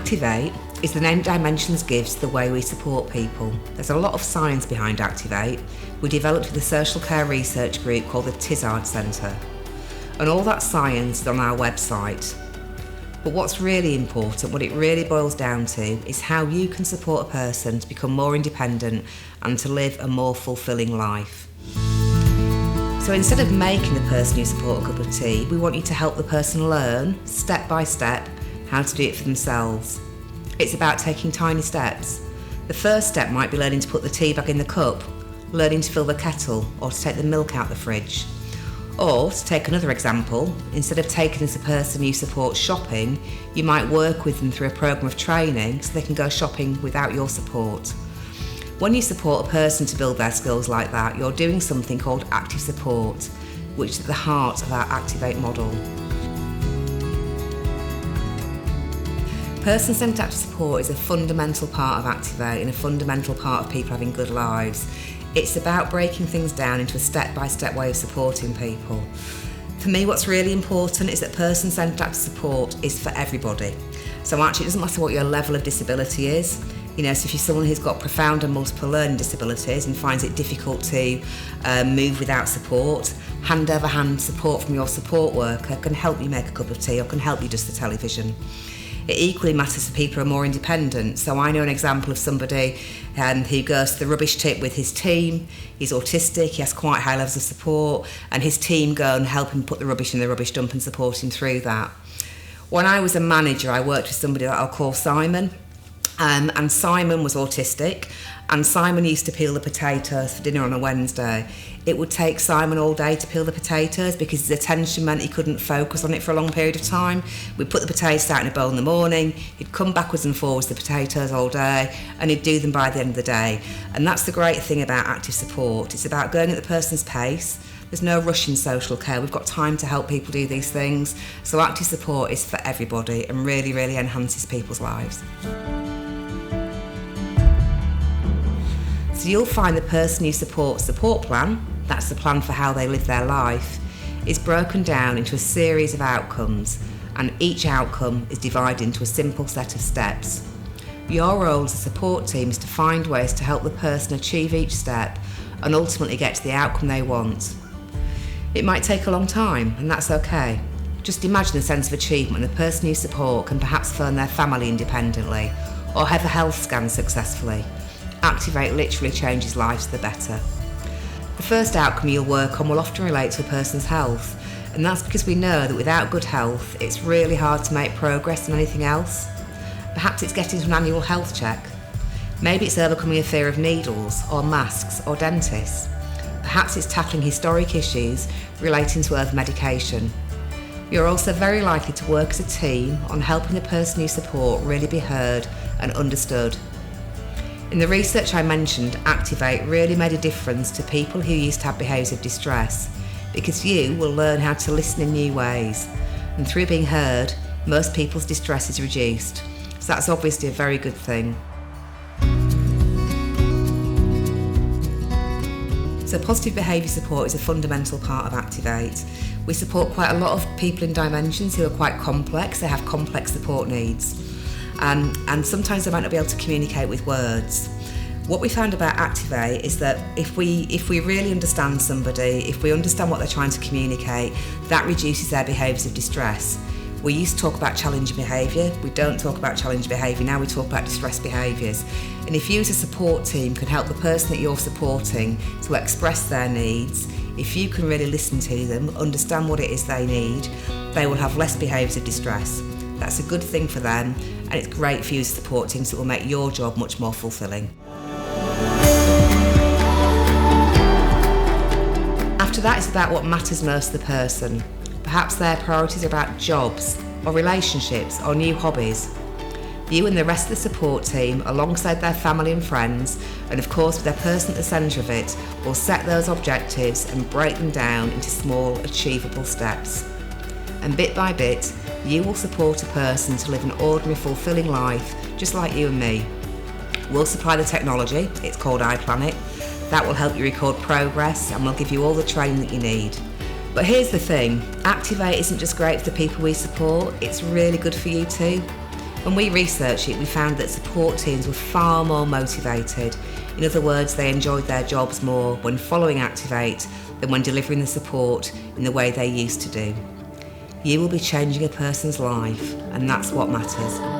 Activate is the name Dimensions gives to the way we support people. There's a lot of science behind Activate. We developed with a social care research group called the Tizard Centre. And all that science is on our website. But what's really important, what it really boils down to, is how you can support a person to become more independent and to live a more fulfilling life. So instead of making the person you support a cup of tea, we want you to help the person learn, step by step, how to do it for themselves. It's about taking tiny steps. The first step might be learning to put the tea back in the cup, learning to fill the kettle, or to take the milk out the fridge. Or, to take another example, instead of taking this person you support shopping, you might work with them through a programme of training so they can go shopping without your support. When you support a person to build their skills like that, you're doing something called active support, which is at the heart of our Activate model. Person-centred active support is a fundamental part of Activate and a fundamental part of people having good lives. It's about breaking things down into a step-by-step way of supporting people. For me, what's really important is that person-centred active support is for everybody. So actually, it doesn't matter what your level of disability is. So if you're someone who's got profound and multiple learning disabilities and finds it difficult to move without support, hand over hand support from your support worker can help you make a cup of tea or can help you adjust the television. It equally matters for people who are more independent. So I know an example of somebody who goes to the rubbish tip with his team. He's autistic, he has quite high levels of support, and his team go and help him put the rubbish in the rubbish dump and support him through that. When I was a manager, I worked with somebody that I'll call Simon. And Simon was autistic, and Simon used to peel the potatoes for dinner on a Wednesday. It would take Simon all day to peel the potatoes because his attention meant he couldn't focus on it for a long period of time. We'd put the potatoes out in a bowl in the morning, he'd come backwards and forwards the potatoes all day, and he'd do them by the end of the day. And that's the great thing about active support. It's about going at the person's pace. There's no rush in social care. We've got time to help people do these things. So active support is for everybody and really, really enhances people's lives. So you'll find the person you support plan, that's the plan for how they live their life, is broken down into a series of outcomes, and each outcome is divided into a simple set of steps. Your role as a support team is to find ways to help the person achieve each step and ultimately get to the outcome they want. It might take a long time, and that's okay. Just imagine the sense of achievement when the person you support can perhaps phone their family independently or have a health scan successfully. Activate literally changes lives for the better. The first outcome you'll work on will often relate to a person's health, and that's because we know that without good health, it's really hard to make progress in anything else. Perhaps it's getting to an annual health check. Maybe it's overcoming a fear of needles or masks or dentists. Perhaps it's tackling historic issues relating to over-medication. You're also very likely to work as a team on helping the person you support really be heard and understood. In the research I mentioned, Activate really made a difference to people who used to have behaviours of distress, because you will learn how to listen in new ways, and through being heard, most people's distress is reduced. So that's obviously a very good thing. So positive behaviour support is a fundamental part of Activate. We support quite a lot of people in Dimensions who are quite complex, they have complex support needs. And sometimes they might not be able to communicate with words. What we found about Activate is that if we really understand somebody, if we understand what they're trying to communicate, that reduces their behaviours of distress. We used to talk about challenging behaviour, we don't talk about challenging behaviour, now we talk about distress behaviours. And if you as a support team can help the person that you're supporting to express their needs, if you can really listen to them, understand what it is they need, they will have less behaviours of distress. That's a good thing for them, and it's great for you as a support team, so it will make your job much more fulfilling. After that, it's about what matters most to the person. Perhaps their priorities are about jobs, or relationships, or new hobbies. You and the rest of the support team, alongside their family and friends, and of course with their person at the centre of it, will set those objectives and break them down into small, achievable steps. And bit by bit, you will support a person to live an ordinary, fulfilling life, just like you and me. We'll supply the technology, it's called iPlanet. That will help you record progress and we'll give you all the training that you need. But here's the thing, Activate isn't just great for the people we support, it's really good for you too. When we researched it, we found that support teams were far more motivated. In other words, they enjoyed their jobs more when following Activate than when delivering the support in the way they used to do. You will be changing a person's life, and that's what matters.